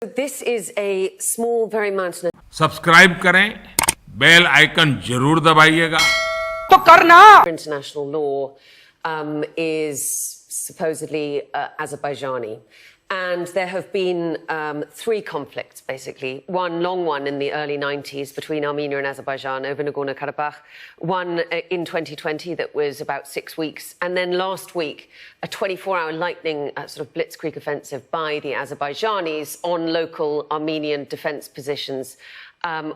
This is a small, very mountainous. Subscribe करें, bell icon जरूर दबाइएगा। तो करना। International law is supposedly Azerbaijani. And there have been three conflicts, basically. One long one in the early 90s between Armenia and Azerbaijan over Nagorno-Karabakh. One in 2020 that was about 6 weeks. And then last week, a 24-hour lightning sort of blitzkrieg offensive by the Azerbaijanis on local Armenian defense positions,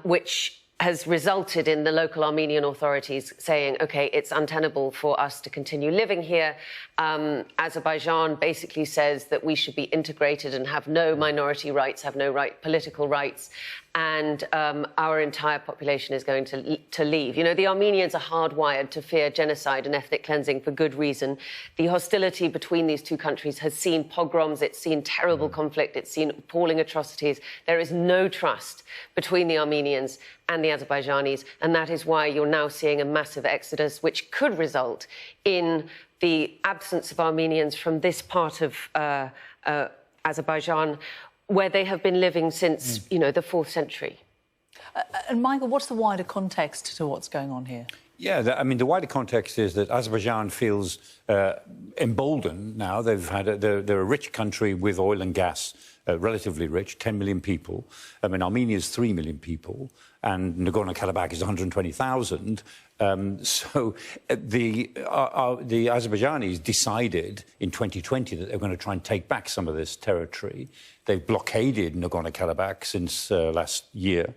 which has resulted in the local Armenian authorities saying, OK, it's untenable for us to continue living here. Azerbaijan basically says that we should be integrated and have no minority rights, have no political rights, and our entire population is going to leave. You know, the Armenians are hardwired to fear genocide and ethnic cleansing for good reason. The hostility between these two countries has seen pogroms, it's seen terrible conflict, it's seen appalling atrocities. There is no trust between the Armenians and the Azerbaijanis, and that is why you're now seeing a massive exodus, which could result in the absence of Armenians from this part of Azerbaijan, where they have been living since, you know, the 4th century. And Michael, what's the wider context to what's going on here? Yeah, I mean, the wider context is that Azerbaijan feels emboldened now. They're a rich country with oil and gas, relatively rich, 10 million people. I mean, Armenia is 3 million people, and Nagorno-Karabakh is 120,000. So the Azerbaijanis decided in 2020 that they were going to try and take back some of this territory. They've blockaded Nagorno-Karabakh since last year.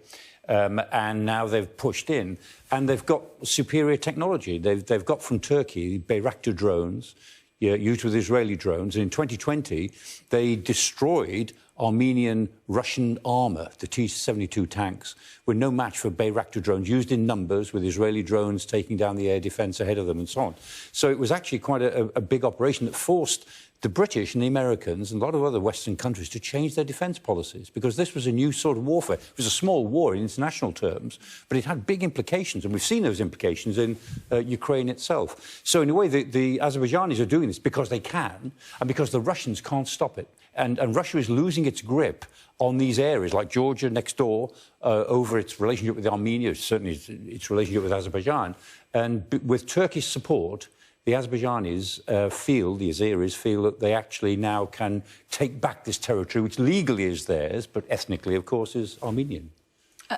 And now they've pushed in, and they've got superior technology. They've got from Turkey Bayraktar drones, used with Israeli drones. And in 2020, they destroyed Armenian Russian armour. The T-72 tanks were no match for Bayraktar drones, used in numbers, with Israeli drones taking down the air defence ahead of them and so on. So it was actually quite a big operation that forced the British and the Americans and a lot of other Western countries to change their defence policies, because this was a new sort of warfare. It was a small war in international terms, but it had big implications, and we've seen those implications in Ukraine itself. So in a way, the Azerbaijanis are doing this because they can, and because the Russians can't stop it. And Russia is losing its grip on these areas, like Georgia next door, over its relationship with Armenia, certainly its relationship with Azerbaijan. And with Turkish support, the Azerbaijanis the Azeris feel that they actually now can take back this territory, which legally is theirs, but ethnically, of course, is Armenian.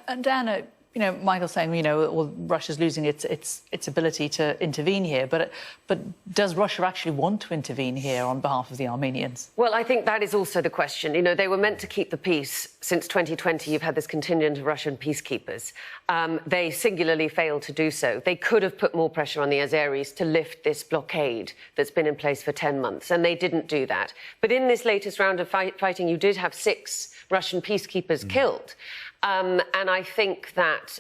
And Diana, you know, Michael's saying, you know, well, Russia's losing its ability to intervene here, but does Russia actually want to intervene here on behalf of the Armenians? Well, I think that is also the question. You know, they were meant to keep the peace. Since 2020, you've had this contingent of Russian peacekeepers. They singularly failed to do so. They could have put more pressure on the Azeris to lift this blockade that's been in place for 10 months, and they didn't do that. But in this latest round of fighting, you did have 6 Russian peacekeepers killed. And I think that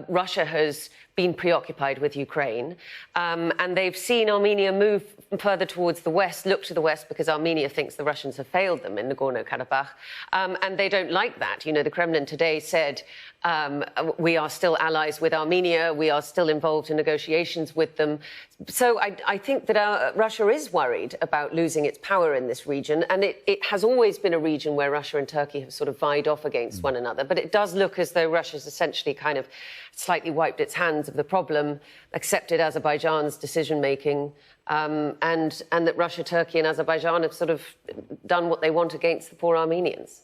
Russia has been preoccupied with Ukraine, and they've seen Armenia move further towards the west, look to the west, because Armenia thinks the Russians have failed them in Nagorno-Karabakh, and they don't like that. You know, the Kremlin today said, we are still allies with Armenia, we are still involved in negotiations with them. So I think that Russia is worried about losing its power in this region, and it has always been a region where Russia and Turkey have sort of vied off against one another, but it does look as though Russia's essentially kind of slightly wiped its hands of the problem, accepted Azerbaijan's decision-making, and that Russia, Turkey and Azerbaijan have sort of done what they want against the poor Armenians.